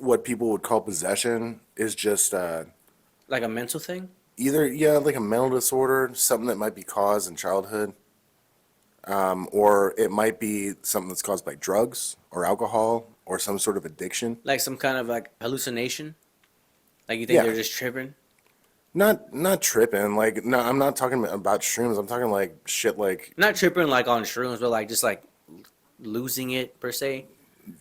what people would call possession is just Like a mental thing? either, yeah, like a mental disorder, something that might be caused in childhood, or it might be something that's caused by drugs or alcohol or some sort of addiction. Like some kind of like hallucination? Like you think they're Yeah, just tripping? not tripping. Like, no, I'm not talking about shrooms. I'm talking like shit like, Not tripping like on shrooms, but like just like losing it per se.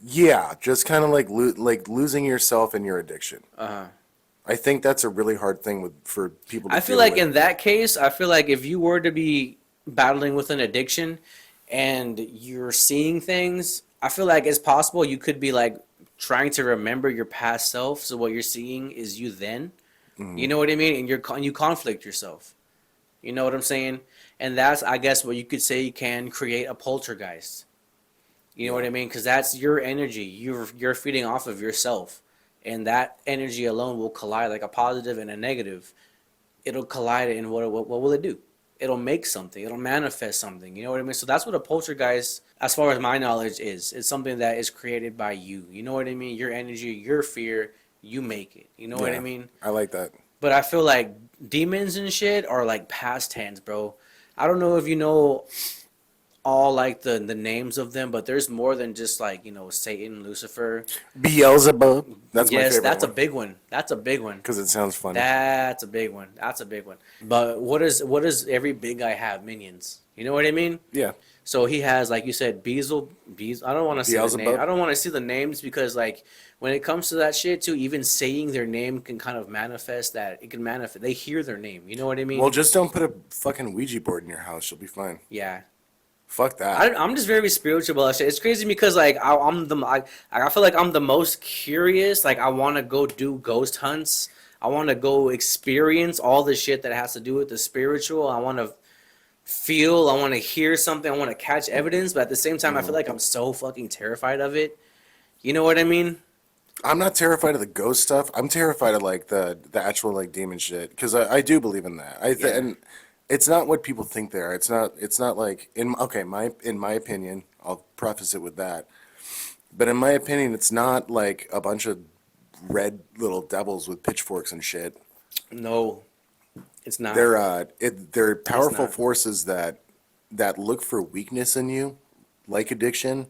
yeah, just kind of like like losing yourself in your addiction. Uh-huh. I think that's a really hard thing for people to I feel deal like with. in that case, I feel like if you were to be battling with an addiction and you're seeing things, I feel like it's possible you could be like trying to remember your past self. So what you're seeing is you then. You Mhm. know what I mean? And you conflict yourself. You know what I'm saying? And that's I guess what you could say you can create a poltergeist. You know what Yeah. I mean? Because that's your energy. You're feeding off of yourself, and that energy alone will collide like a positive and a negative. It'll collide, and what will it do? It'll make something. It'll manifest something. You know what I mean? So that's what a poltergeist, as far as my knowledge, is. It's something that is created by you. You know what I mean? Your energy, your fear, you make it. You know what I Yeah, mean? I like that. But I feel like demons and shit are like past tense, bro. I don't know if you know all like the names of them, but there's more than just like Satan, Lucifer. Beelzebub. That's my Yes, favorite that's a one big one. That's a big one. because it sounds funny. That's a big one. That's a big one. But what does every big guy have? Minions. You know what I mean? Yeah, So he has, like you said, Beelzebub. I don't want to say the name. I Beelzebub. don't want to see the names because, like, when it comes to that shit, too, even saying their name can kind of manifest that. It can manifest. They hear their name. You know what I Well, mean? just don't put a fucking Ouija board in your house. You'll be fine. Yeah. Fuck that. I'm just very spiritual about that shit. It's crazy because like I feel like I'm the most curious. Like I want to go do ghost hunts. I want to go experience all the shit that has to do with the spiritual. I want to feel. I want to hear something. I want to catch evidence. But at the same time, I feel Mhm. like I'm so fucking terrified of it. You know what I mean? I'm not terrified of the ghost stuff. I'm terrified of like the actual like demon shit because I do believe in that. Yeah. And it's not what people think they are. It's not like in my opinion. I'll preface it with that. But in my opinion, it's not like a bunch of red little devils with pitchforks and shit. No, it's not. They're It's powerful not. forces that look for weakness in you, like addiction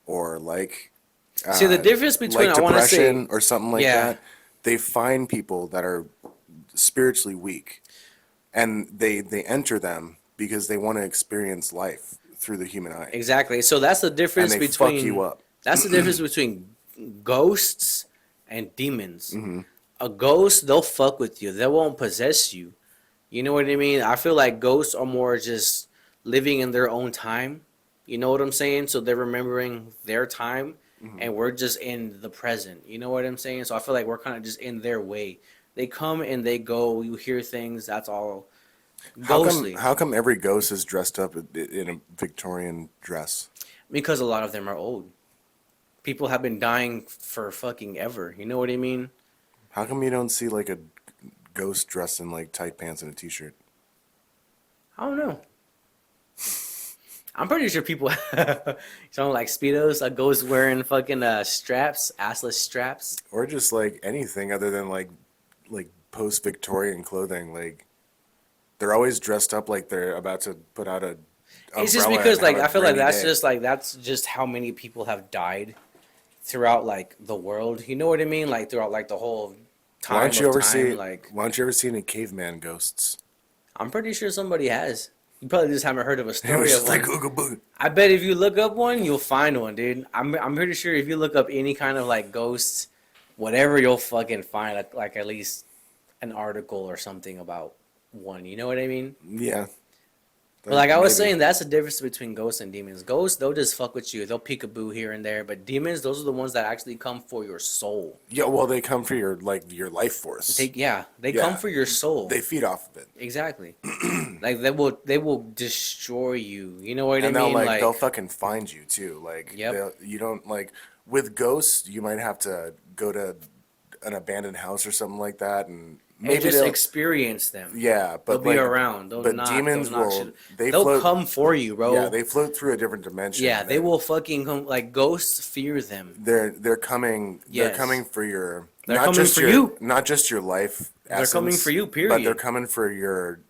or See the uh, difference between like I want to say, depression or something like yeah, that. They find people that are spiritually weak, and they enter them because they want to experience life through the human eye, exactly. So that's the and difference they fuck you between up. that's the difference between ghosts and demons. Hmm. A ghost, they'll fuck with you. They won't possess you. You know what I mean? I feel like ghosts are more just living in their own time. You know what I'm saying? So they're remembering their time Hmm. and we're just in the present. You know what I'm saying? So I feel like we're kind of just in their way. They come and they go. You hear things. That's all ghostly How come every ghost is dressed up in a Victorian dress? because a lot of them are old. People have been dying for fucking ever. You know what I mean? How come you don't see like a ghost dressed in like tight pants and a t-shirt? I don't know. I'm pretty sure people don't like speedos. A ghost wearing fucking straps, assless straps. Or just like anything other than like post-Victorian clothing. Like they're always dressed up like they're about to put out a It's just umbrella and because have like a I feel like rainy that's day. just like that's just how many people have died throughout like the world. You know what I mean? Like throughout like the whole Why time don't you of ever time. see Like why don't you ever see any caveman ghosts? I'm pretty sure somebody has. You probably just haven't heard of a It was story of just like one. ooga booga. I bet if you look up one, you'll find one, dude. I'm pretty sure if you look up any kind of like ghosts, whatever, you'll fucking find like at least an article or something about one. You know what I mean? Yeah, But like I was maybe. saying, that's the difference between ghosts and demons. Ghosts, they'll just fuck with you. They'll peekaboo here and there. But demons, those are the ones that actually come for your soul. Yeah, well, they come for your like your life force. They come Yeah, for your soul. they feed off of it, Exactly. Like they will destroy you. You know what I and mean? they'll Like, fucking find you too. Like yep. you don't like with ghosts, you might have to go to an abandoned house or something like that, and And just they'll, experience them. yeah, They'll but be like, around. but demons They'll knock will, shit. they They'll float, come for you, bro. yeah, they float through a different dimension. Yeah, they that will fucking come. Like ghosts fear them. they're coming, they're Yes. coming for your, They're not coming just for your, you. not just your life They're coming essence, for you, but period. they're coming for your,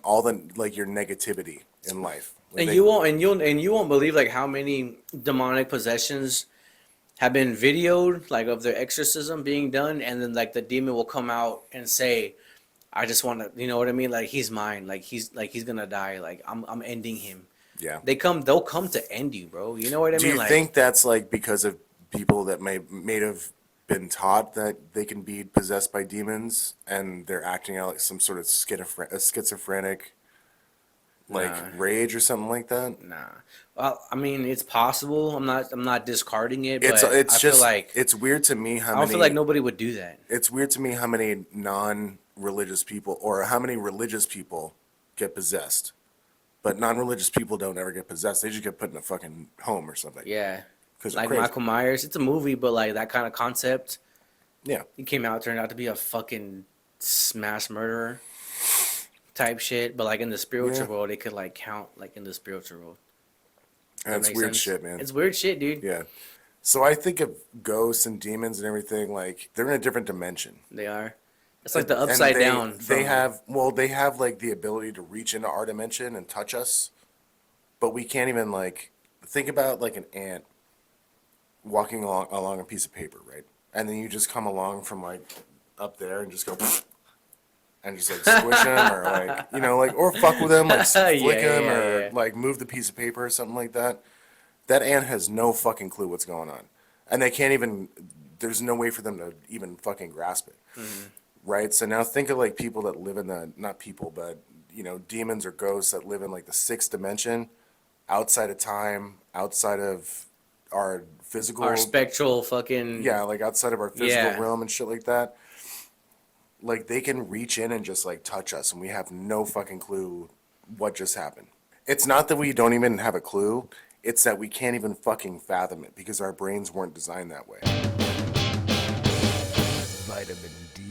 all the, like your negativity in life. Like And they- you won't believe like how many demonic possessions have been videoed, like of their exorcism being done, and then like the demon will come out and say, "I just want to," you know what I mean? Like he's mine. Like he's gonna die. Like I'm ending him. yeah. They'll come to end you, bro. You know what I Do mean? you Like think that's like because of people that may have been taught that they can be possessed by demons and they're acting out like some sort of schizophrenic like Nah. rage or something like that? nah. Well, I mean, it's possible. I'm not discarding it, but It's I just feel like it's weird to me I how don't many feel like nobody would do that. it's weird to me how many non-religious people or how many religious people get possessed. But non-religious people don't ever get possessed. They just get put in a fucking home or something. Yeah. Because Like Michael Myers, it's a movie, but like that kind of concept. Yeah. He came out, turned out to be a fucking mass murderer type shit. But like in the spiritual Yeah. world, it could like count like in the spiritual world. That's Makes weird sense? shit, man. It's weird shit, dude. Yeah. So I think of ghosts and demons and everything like they're in a different dimension. They are. It's like the And upside they, down. They have like the ability to reach into our dimension and touch us, but we can't even like think about like an ant walking along a piece of paper, right? And then you just come along from like up there and just go and just like squish him or like like or fuck with him like flick Yeah, him yeah, or yeah. like move the piece of paper or something like that. That ant has no fucking clue what's going on, and they can't even. There's no way for them to even fucking grasp it, right? So now think of like people that live in the not people, but demons or ghosts that live in like the sixth dimension, outside of time, outside of our physical, Our spectral fucking. yeah, like outside of our physical Yeah. realm and shit like that. Like they can reach in and just like touch us, and we have no fucking clue what just happened. It's not that we don't even have a clue. It's that we can't even fucking fathom it because our brains weren't designed that way. Vitamin D.